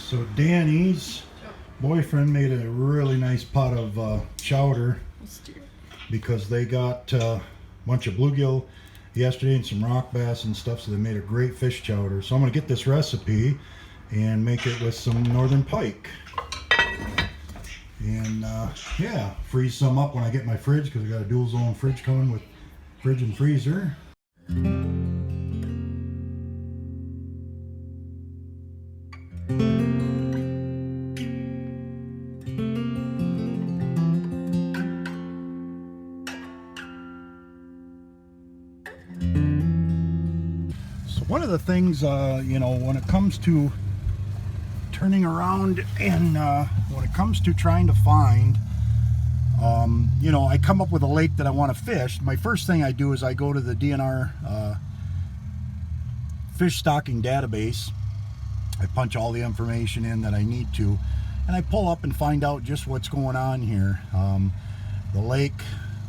So Danny's boyfriend made a really nice pot of chowder because they got a bunch of bluegill yesterday and some rock bass and stuff, so they made a great fish chowder. So I'm going to get this recipe and make it with some northern pike. And yeah, freeze some up when I get my fridge because I got a dual zone fridge coming with fridge and freezer. One of the things, you know, when it comes to turning around and when it comes to trying to find, you know, I come up with a lake that I want to fish. My first thing I do is I go to the DNR fish stocking database. I punch all the information in that I need to, and I pull up and find out just what's going on here. The lake,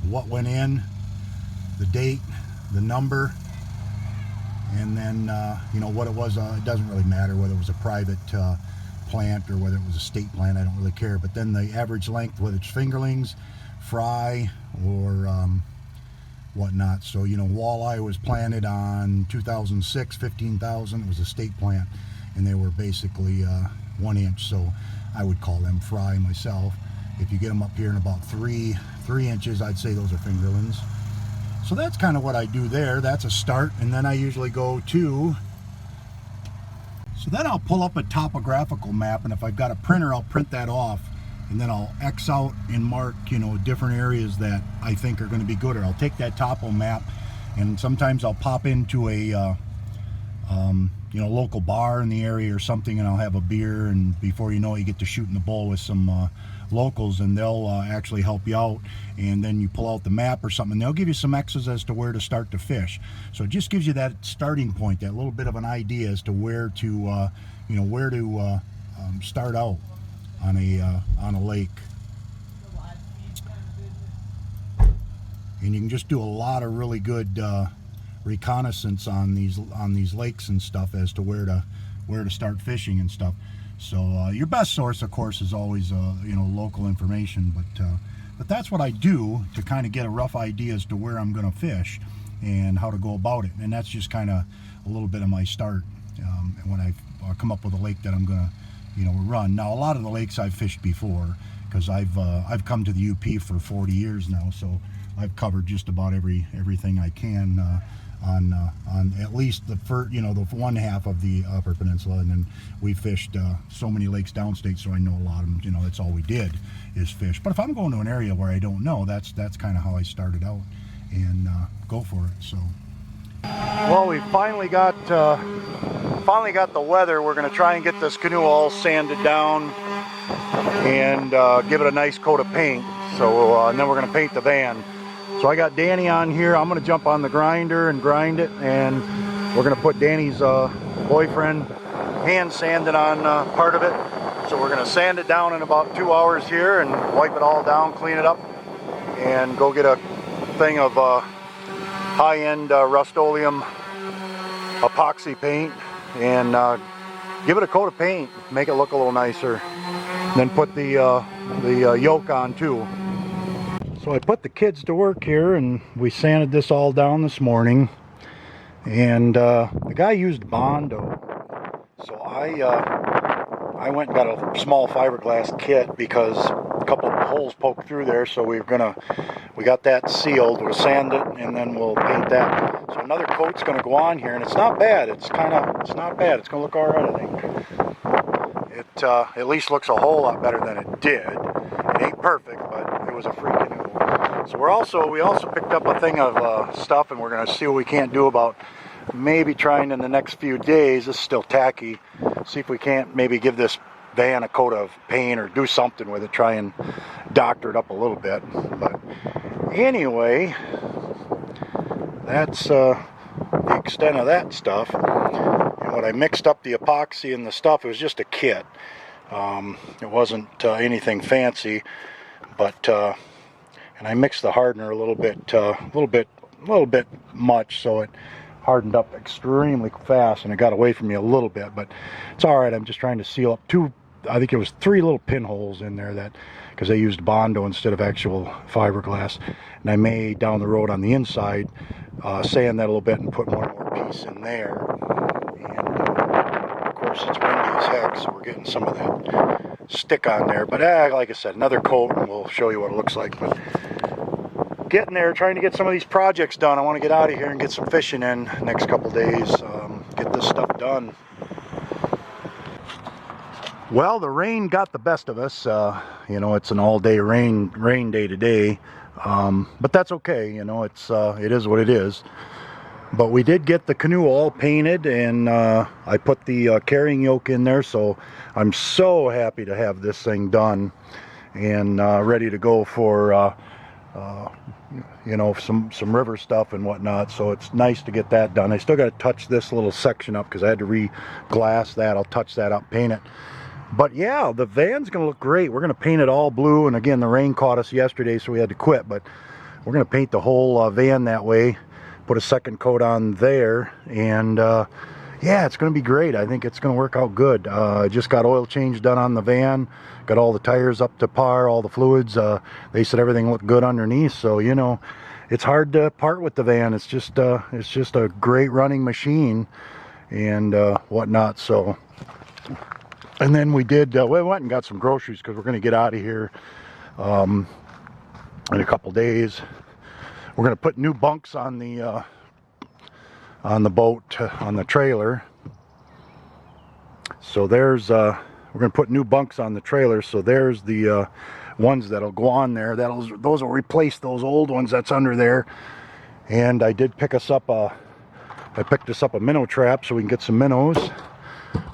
what went in, the date, the number, and then you know what it was. It doesn't really matter whether it was a private plant or whether it was a state plant. I don't really care. But then the average length, whether it's fingerlings, fry, or whatnot. So you know, walleye was planted on 2006, 15,000. It was a state plant, and they were basically 1 inch. So I would call them fry myself. If you get them up here in about three inches, I'd say those are fingerlings. So that's kind of what I do there. That's a start, and then I usually go to, so then I'll pull up a topographical map, and if I've got a printer, I'll print that off, and then I'll X out and mark, you know, different areas that I think are going to be good. Or I'll take that topo map, and sometimes I'll pop into a you know, local bar in the area or something, and I'll have a beer, and before you know it, you get to shoot in the bowl with some locals, and they'll actually help you out. And then you pull out the map or something, and they'll give you some X's as to where to start to fish. So it just gives you that starting point, that little bit of an idea as to where to you know, where to start out on a lake. And you can just do a lot of really good reconnaissance on these lakes and stuff as to where to start fishing and stuff. So your best source, of course, is always you know, local information, but that's what I do to kind of get a rough idea as to where I'm going to fish and how to go about it. And that's just kind of a little bit of my start when I come up with a lake that I'm going to, you know, run. Now, a lot of the lakes I've fished before, because I've come to the UP for 40 years now, so I've covered just about everything I can on at least the first, you know, the one half of the Upper Peninsula, and then we fished so many lakes downstate, so I know a lot of them. You know, that's all we did is fish. But if I'm going to an area where I don't know, that's kind of how I started out, and go for it. So, well, we finally got the weather. We're going to try and get this canoe all sanded down and give it a nice coat of paint. So, and then we're going to paint the van. So I got Danny on here. I'm going to jump on the grinder and grind it, and we're going to put Danny's boyfriend hand sanding on part of it. So we're going to sand it down in about 2 hours here and wipe it all down, clean it up, and go get a thing of high-end Rust-Oleum epoxy paint and give it a coat of paint, make it look a little nicer. Then put the yoke on too. So I put the kids to work here, and we sanded this all down this morning, and the guy used Bondo, so I went and got a small fiberglass kit because a couple of holes poked through there, so we got that sealed. We'll sand it, and then we'll paint that. So another coat's going to go on here, and it's not bad. It's not bad. It's going to look all right, I think. It at least looks a whole lot better than it did. It ain't perfect, but it was a free canoe. So we also picked up a thing of stuff, and we're going to see what we can't do about maybe trying in the next few days. This is still tacky. See if we can't maybe give this van a coat of paint or do something with it, try and doctor it up a little bit. But anyway, that's the extent of that stuff. And when I mixed up the epoxy and the stuff, it was just a kit. It wasn't anything fancy, but and I mixed the hardener a little bit much, so it hardened up extremely fast, and it got away from me a little bit, but it's all right. I'm just trying to seal up I think it was 3 little pinholes in there, that because they used Bondo instead of actual fiberglass. And I may down the road on the inside sand that a little bit and put one more piece in there. And of course it's windy as heck, so we're getting some of that stick on there. But like I said, another coat and we'll show you what it looks like. But getting there, trying to get some of these projects done. I want to get out of here and get some fishing in the next couple days, get this stuff done. Well, the rain got the best of us. You know, it's an all-day rain day today, but that's okay. You know, it is what it is. But we did get the canoe all painted, and I put the carrying yoke in there, so I'm so happy to have this thing done and ready to go for you know, some river stuff and whatnot. So it's nice to get that done. I still got to touch this little section up because I had to re-glass that. I'll touch that up, paint it. But yeah, the van's gonna look great. We're gonna paint it all blue, and again, the rain caught us yesterday, so we had to quit, but we're gonna paint the whole van that way, put a second coat on there, and yeah, it's gonna be great. I think it's gonna work out good. Just got oil change done on the van, got all the tires up to par, all the fluids. They said everything looked good underneath, so you know, it's hard to part with the van. It's just a great running machine and whatnot. So, and then we did, we went and got some groceries because we're going to get out of here in a couple days. We're going to put new bunks on the boat, on the trailer. So there's, we're going to put new bunks on the trailer. So there's the ones that'll go on there. Those will replace those old ones that's under there. And I did pick us up I picked us up a minnow trap so we can get some minnows.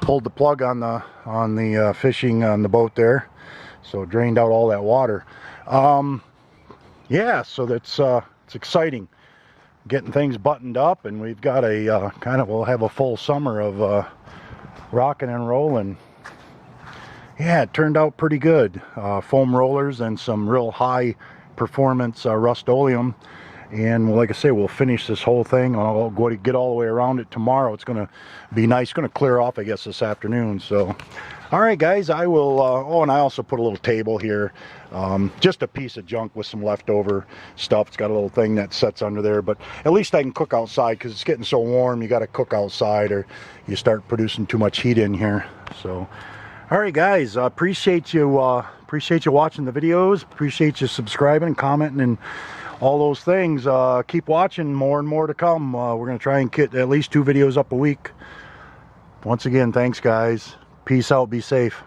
Pulled the plug on the fishing on the boat there, so drained out all that water. Yeah, so that's it's exciting, getting things buttoned up, and we've got a we'll have a full summer of rocking and rolling. Yeah, it turned out pretty good. Foam rollers and some real high performance Rust-Oleum. And like I say, we'll finish this whole thing. I'll go to get all the way around it tomorrow. It's going to be nice. It's going to clear off, I guess, this afternoon. So, all right, guys, I will. Oh, and I also put a little table here. Just a piece of junk with some leftover stuff. It's got a little thing that sets under there. But at least I can cook outside because it's getting so warm. You got to cook outside or you start producing too much heat in here. So, all right, guys, appreciate you watching the videos. Appreciate you subscribing and commenting and all those things. Keep watching, more and more to come. We're going to try and get at least 2 videos up a week. Once again, thanks guys. Peace out, be safe.